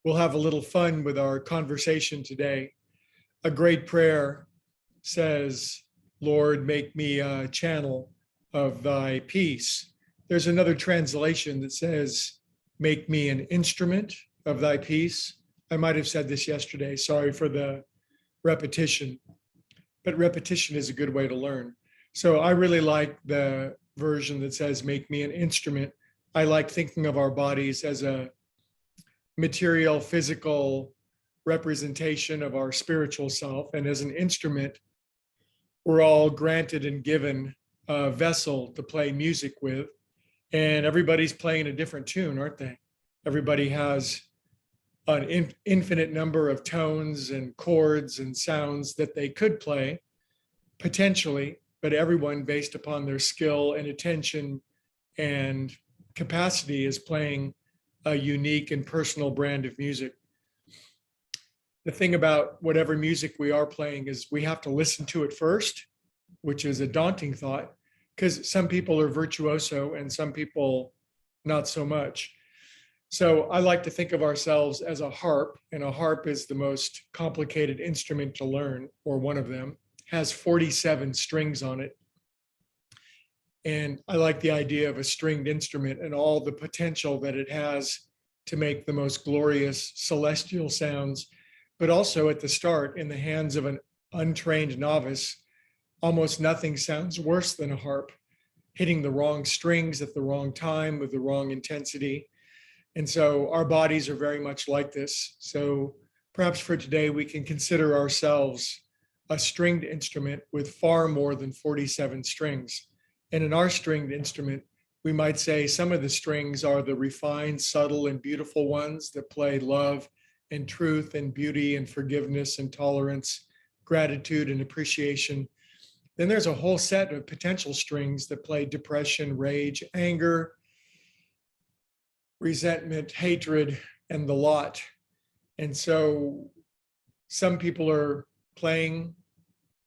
we'll have a little fun with our conversation today. A great prayer says, Lord, make me a channel of thy peace. There's another translation that says, make me an instrument of thy peace. I might have said this yesterday. Sorry for the repetition, but repetition is a good way to learn. So I really like the version that says, make me an instrument. I like thinking of our bodies as a material, physical representation of our spiritual self. And as an instrument, we're all granted and given a vessel to play music with. And everybody's playing a different tune, aren't they? Everybody has an infinite number of tones and chords and sounds that they could play, potentially, but everyone, based upon their skill and attention and capacity, is playing a unique and personal brand of music. The thing about whatever music we are playing is we have to listen to it first, which is a daunting thought, because some people are virtuoso and some people not so much. So I like to think of ourselves as a harp, and a harp is the most complicated instrument to learn, or one of them, has 47 strings on it. And I like the idea of a stringed instrument and all the potential that it has to make the most glorious celestial sounds. But also at the start, in the hands of an untrained novice, almost nothing sounds worse than a harp, hitting the wrong strings at the wrong time with the wrong intensity. And so our bodies are very much like this. So perhaps for today, we can consider ourselves a stringed instrument with far more than 47 strings. And in our stringed instrument, we might say some of the strings are the refined, subtle, and beautiful ones that play love and truth and beauty and forgiveness and tolerance, gratitude and appreciation. Then there's a whole set of potential strings that play depression, rage, anger, resentment, hatred, and the lot. And so some people are playing,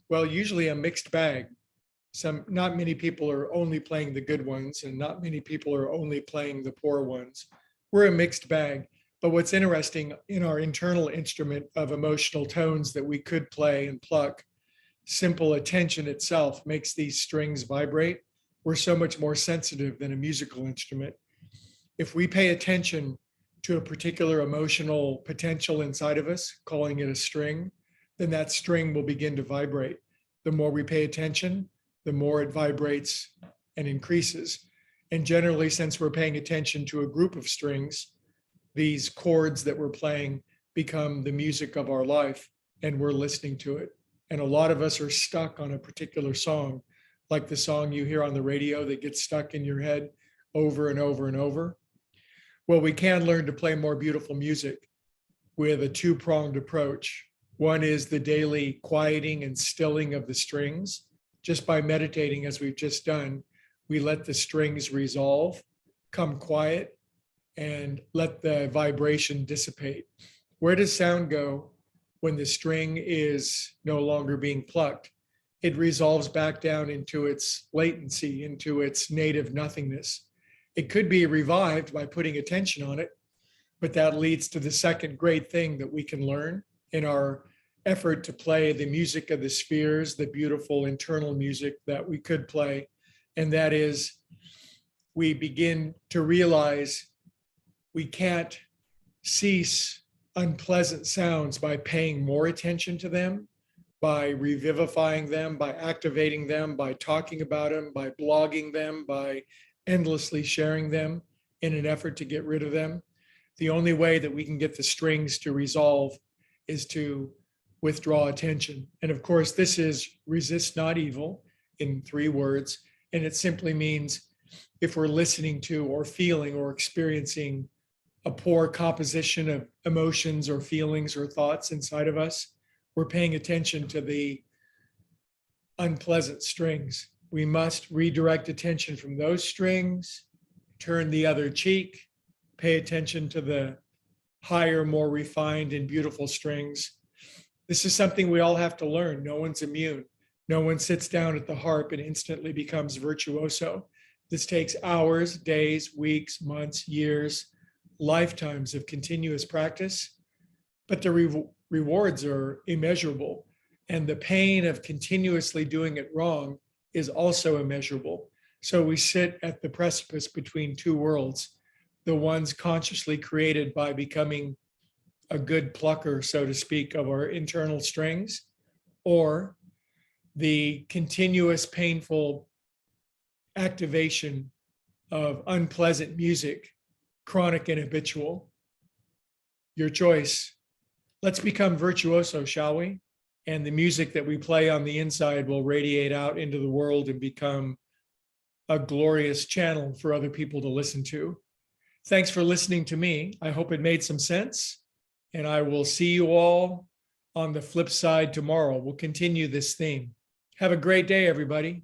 well, usually a mixed bag. Not many people are only playing the good ones, and not many people are only playing the poor ones. We're a mixed bag. But what's interesting, in our internal instrument of emotional tones that we could play and pluck, simple attention itself makes these strings vibrate. We're so much more sensitive than a musical instrument. If we pay attention to a particular emotional potential inside of us, calling it a string, then that string will begin to vibrate. The more we pay attention, the more it vibrates and increases. And generally, since we're paying attention to a group of strings, these chords that we're playing become the music of our life, and we're listening to it. And a lot of us are stuck on a particular song, like the song you hear on the radio that gets stuck in your head over and over and over. Well, we can learn to play more beautiful music with a two-pronged approach. One is the daily quieting and stilling of the strings. Just by meditating, as we've just done, we let the strings resolve, come quiet, and let the vibration dissipate. Where does sound go when the string is no longer being plucked? It resolves back down into its latency, into its native nothingness. It could be revived by putting attention on it, but that leads to the second great thing that we can learn in our effort to play the music of the spheres, the beautiful internal music that we could play. And that is, we begin to realize we can't cease unpleasant sounds by paying more attention to them, by revivifying them, by activating them, by talking about them, by blogging them, by endlessly sharing them in an effort to get rid of them. The only way that we can get the strings to resolve is to withdraw attention. And of course, this is resist not evil in 3 words. And it simply means if we're listening to or feeling or experiencing a poor composition of emotions or feelings or thoughts inside of us, we're paying attention to the unpleasant strings. We must redirect attention from those strings, turn the other cheek, pay attention to the higher, more refined and beautiful strings. This is something we all have to learn. No one's immune. No one sits down at the harp and instantly becomes virtuoso. This takes hours, days, weeks, months, years, lifetimes of continuous practice, but the rewards are immeasurable. And the pain of continuously doing it wrong is also immeasurable. So we sit at the precipice between two worlds, the ones consciously created by becoming a good plucker, so to speak, of our internal strings, or the continuous painful activation of unpleasant music, chronic and habitual. Your choice. Let's become virtuoso, shall we? And the music that we play on the inside will radiate out into the world and become a glorious channel for other people to listen to. Thanks for listening to me. I hope it made some sense. And I will see you all on the flip side tomorrow. We'll continue this theme. Have a great day, everybody.